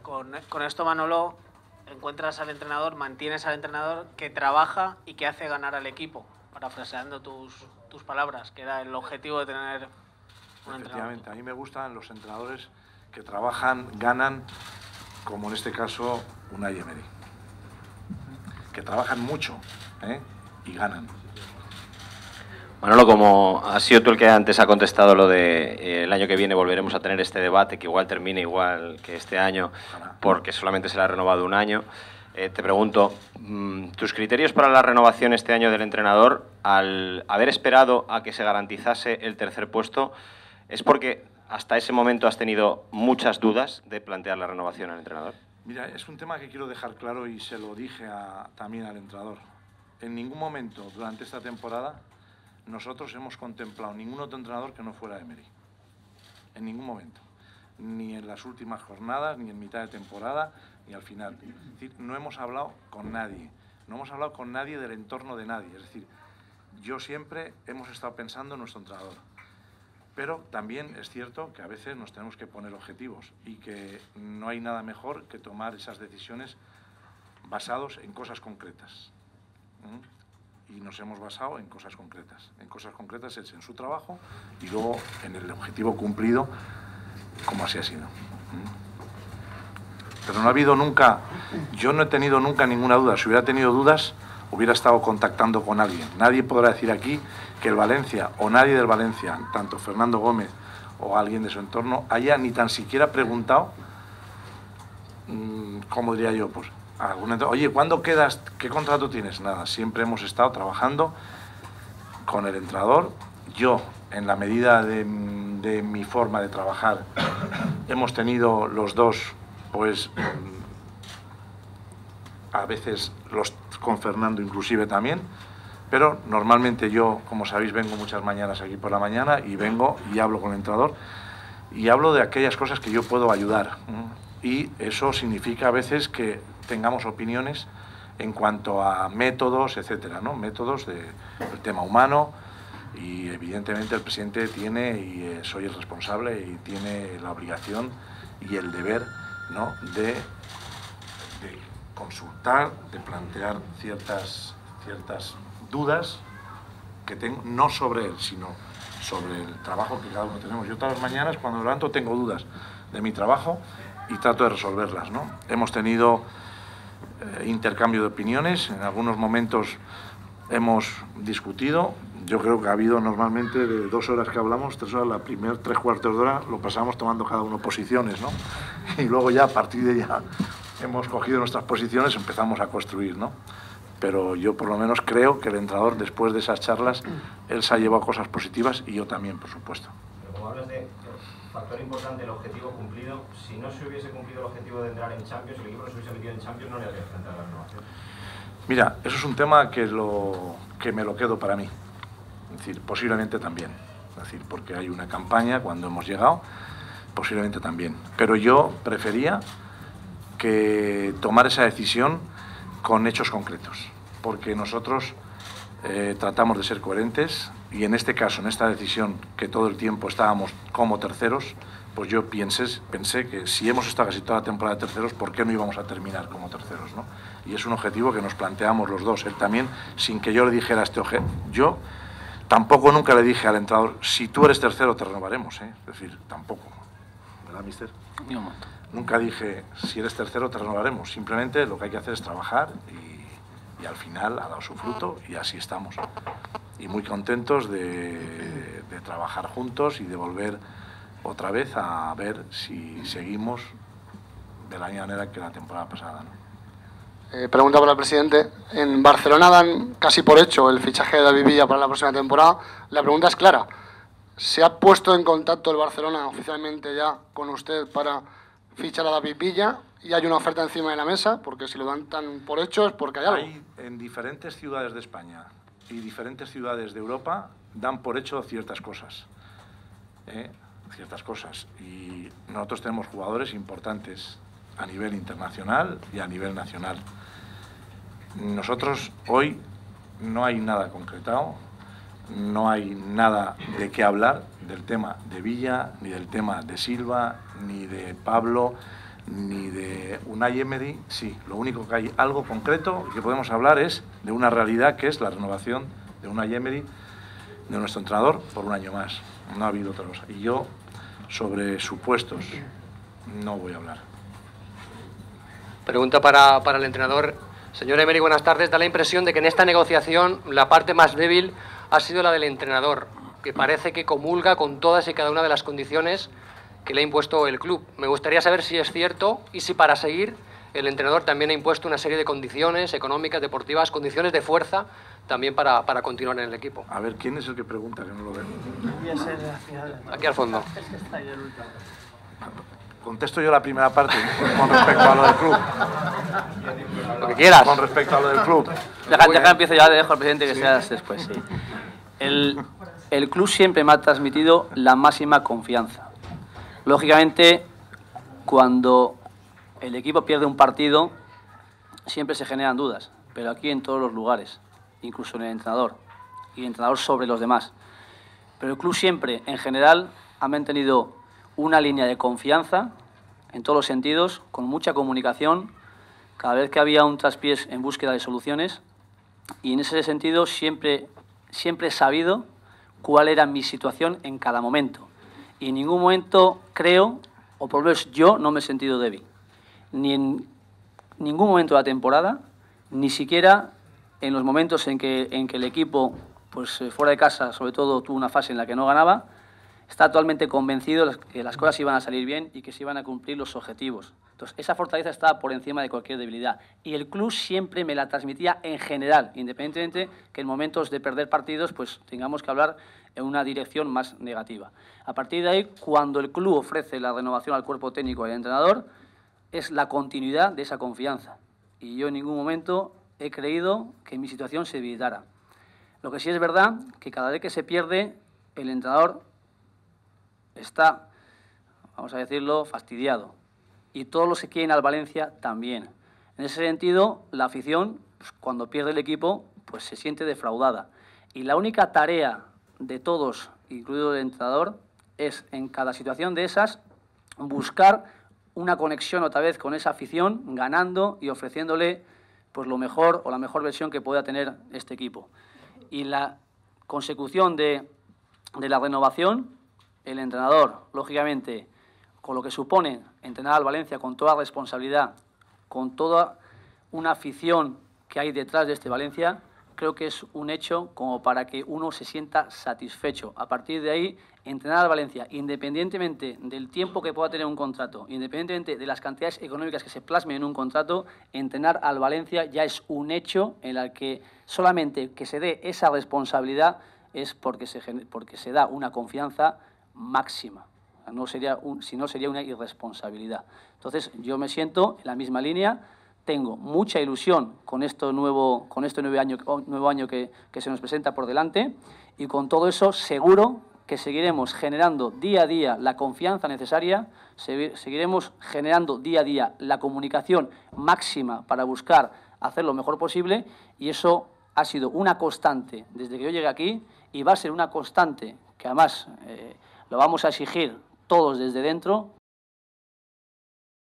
Con esto, Manolo, encuentras al entrenador, mantienes al entrenador que trabaja y que hace ganar al equipo, parafraseando tus palabras, que era el objetivo de tener un entrenador. Efectivamente, a mí me gustan los entrenadores que trabajan, ganan, como en este caso Unai Emery, que trabajan mucho y ganan. Manolo, como has sido tú el que antes ha contestado lo de el año que viene volveremos a tener este debate, que igual termine igual que este año, porque solamente se le ha renovado un año, te pregunto, ¿tus criterios para la renovación este año del entrenador, al haber esperado a que se garantizase el tercer puesto, es porque hasta ese momento has tenido muchas dudas de plantear la renovación al entrenador? Mira, es un tema que quiero dejar claro y se lo dije también al entrenador. En ningún momento durante esta temporada nosotros hemos contemplado ningún otro entrenador que no fuera Emery. En ningún momento. Ni en las últimas jornadas, ni en mitad de temporada, ni al final. Es decir, no hemos hablado con nadie. No hemos hablado con nadie del entorno de nadie. Es decir, yo siempre hemos estado pensando en nuestro entrenador. Pero también es cierto que a veces nos tenemos que poner objetivos y que no hay nada mejor que tomar esas decisiones basados en cosas concretas. Y nos hemos basado en cosas concretas. En cosas concretas es en su trabajo y luego en el objetivo cumplido, como así ha sido. Pero no ha habido nunca, yo no he tenido nunca ninguna duda. Si hubiera tenido dudas, hubiera estado contactando con alguien. Nadie podrá decir aquí que el Valencia o nadie del Valencia, tanto Fernando Gómez o alguien de su entorno, haya ni tan siquiera preguntado, ¿cómo diría yo? Pues, oye, ¿cuándo quedas? ¿Qué contrato tienes? Nada, siempre hemos estado trabajando con el entrenador. Yo, en la medida de mi forma de trabajar, hemos tenido los dos, pues, a veces con Fernando inclusive también, pero normalmente yo, como sabéis, vengo muchas mañanas aquí por la mañana y vengo y hablo con el entrenador y hablo de aquellas cosas que yo puedo ayudar. Y eso significa a veces que tengamos opiniones en cuanto a métodos, etcétera, ¿no? Métodos del tema humano, y evidentemente el presidente tiene, y soy el responsable, y tiene la obligación y el deber, ¿no?, de consultar, de plantear ciertas dudas que tengo, no sobre él, sino sobre el trabajo que cada uno tenemos. Yo todas las mañanas cuando me levanto tengo dudas de mi trabajo y trato de resolverlas, ¿no? Hemos tenido intercambio de opiniones, en algunos momentos hemos discutido. Yo creo que ha habido normalmente de 2 horas que hablamos, 3 horas, la primera 3/4 de hora lo pasamos tomando cada uno posiciones, ¿no? Y luego ya a partir de ya hemos cogido nuestras posiciones, empezamos a construir, ¿no? Pero yo por lo menos creo que el entrenador, después de esas charlas, él se ha llevado cosas positivas y yo también, por supuesto. Pero como hablas de factor importante, el objetivo cumplido, si no se hubiese cumplido el objetivo de entrar en Champions, el equipo no se hubiese metido en Champions, no le habría enfrentado a la renovación. Mira, eso es un tema que me lo quedo para mí. Es decir, posiblemente también. Es decir, porque hay una campaña cuando hemos llegado, posiblemente también. Pero yo prefería que tomar esa decisión con hechos concretos, porque nosotros tratamos de ser coherentes y en este caso, en esta decisión que todo el tiempo estábamos como terceros, pues yo pensé que si hemos estado casi toda la temporada de terceros, ¿por qué no íbamos a terminar como terceros, ¿no? Y es un objetivo que nos planteamos los dos, él también, sin que yo le dijera este objetivo. Yo tampoco nunca le dije al entrenador, si tú eres tercero te renovaremos, ¿eh? Es decir, tampoco, ¿verdad, mister? Nunca dije, si eres tercero te renovaremos. Simplemente lo que hay que hacer es trabajar y al final ha dado su fruto y así estamos. Y muy contentos de trabajar juntos y de volver otra vez a ver si seguimos de la misma manera que la temporada pasada, ¿no? Pregunta para el presidente. En Barcelona dan casi por hecho el fichaje de David Villa para la próxima temporada. La pregunta es clara. ¿Se ha puesto en contacto el Barcelona oficialmente ya con usted para fichar a David Villa y hay una oferta encima de la mesa? Porque si lo dan tan por hecho es porque hay algo. Hay en diferentes ciudades de España y diferentes ciudades de Europa dan por hecho ciertas cosas. Y nosotros tenemos jugadores importantes a nivel internacional y a nivel nacional. Nosotros hoy no hay nada concretado, no hay nada de qué hablar del tema de Villa, ni del tema de Silva, ni de Pablo, ni de Unai Emery. Sí, lo único que hay algo concreto que podemos hablar es de una realidad que es la renovación de Unai Emery, de nuestro entrenador, por un año más. No ha habido otra cosa. Y yo, sobre supuestos, no voy a hablar. Pregunta para el entrenador. Señor Emery, buenas tardes. Da la impresión de que en esta negociación la parte más débil ha sido la del entrenador, que parece que comulga con todas y cada una de las condiciones que le ha impuesto el club. Me gustaría saber si es cierto y si para seguir el entrenador también ha impuesto una serie de condiciones económicas, deportivas, condiciones de fuerza también para continuar en el equipo. A ver, ¿quién es el que pregunta que no lo veo? Aquí al fondo. Contesto yo la primera parte con respecto a lo del club. Lo que quieras. Con respecto a lo del club. Deja empiezo ya, le dejo al presidente que seas después. Sí. El club siempre me ha transmitido la máxima confianza. Lógicamente, cuando el equipo pierde un partido, siempre se generan dudas, pero aquí en todos los lugares, incluso en el entrenador, y el entrenador sobre los demás. Pero el club siempre, en general, ha mantenido una línea de confianza en todos los sentidos, con mucha comunicación, cada vez que había un traspiés en búsqueda de soluciones, y en ese sentido siempre he sabido cuál era mi situación en cada momento. Y en ningún momento creo, o por lo menos yo no me he sentido débil, ni en ningún momento de la temporada, ni siquiera en los momentos en que el equipo, pues fuera de casa, sobre todo, tuvo una fase en la que no ganaba. Está totalmente convencido de que las cosas iban a salir bien y que se iban a cumplir los objetivos. Entonces, esa fortaleza estaba por encima de cualquier debilidad. Y el club siempre me la transmitía en general, independientemente que en momentos de perder partidos pues tengamos que hablar en una dirección más negativa. A partir de ahí, cuando el club ofrece la renovación al cuerpo técnico y al entrenador, es la continuidad de esa confianza. Y yo en ningún momento he creído que mi situación se debilitara. Lo que sí es verdad que cada vez que se pierde, el entrenador está, vamos a decirlo, fastidiado. Y todos los que quieren al Valencia también. En ese sentido, la afición, pues, cuando pierde el equipo, pues se siente defraudada. Y la única tarea de todos, incluido el entrenador, es en cada situación de esas buscar una conexión otra vez con esa afición, ganando y ofreciéndole pues lo mejor o la mejor versión que pueda tener este equipo. Y la consecución de la renovación, el entrenador, lógicamente, con lo que supone entrenar al Valencia con toda responsabilidad, con toda una afición que hay detrás de este Valencia, creo que es un hecho como para que uno se sienta satisfecho. A partir de ahí, entrenar al Valencia, independientemente del tiempo que pueda tener un contrato, independientemente de las cantidades económicas que se plasmen en un contrato, entrenar al Valencia ya es un hecho en el que solamente que se dé esa responsabilidad es porque se da una confianza máxima. Si no sería una irresponsabilidad. Entonces, yo me siento en la misma línea. Tengo mucha ilusión con este nuevo año que se nos presenta por delante, y con todo eso seguro que seguiremos generando día a día la confianza necesaria, seguiremos generando día a día la comunicación máxima para buscar hacer lo mejor posible, y eso ha sido una constante desde que yo llegué aquí y va a ser una constante que además lo vamos a exigir todos desde dentro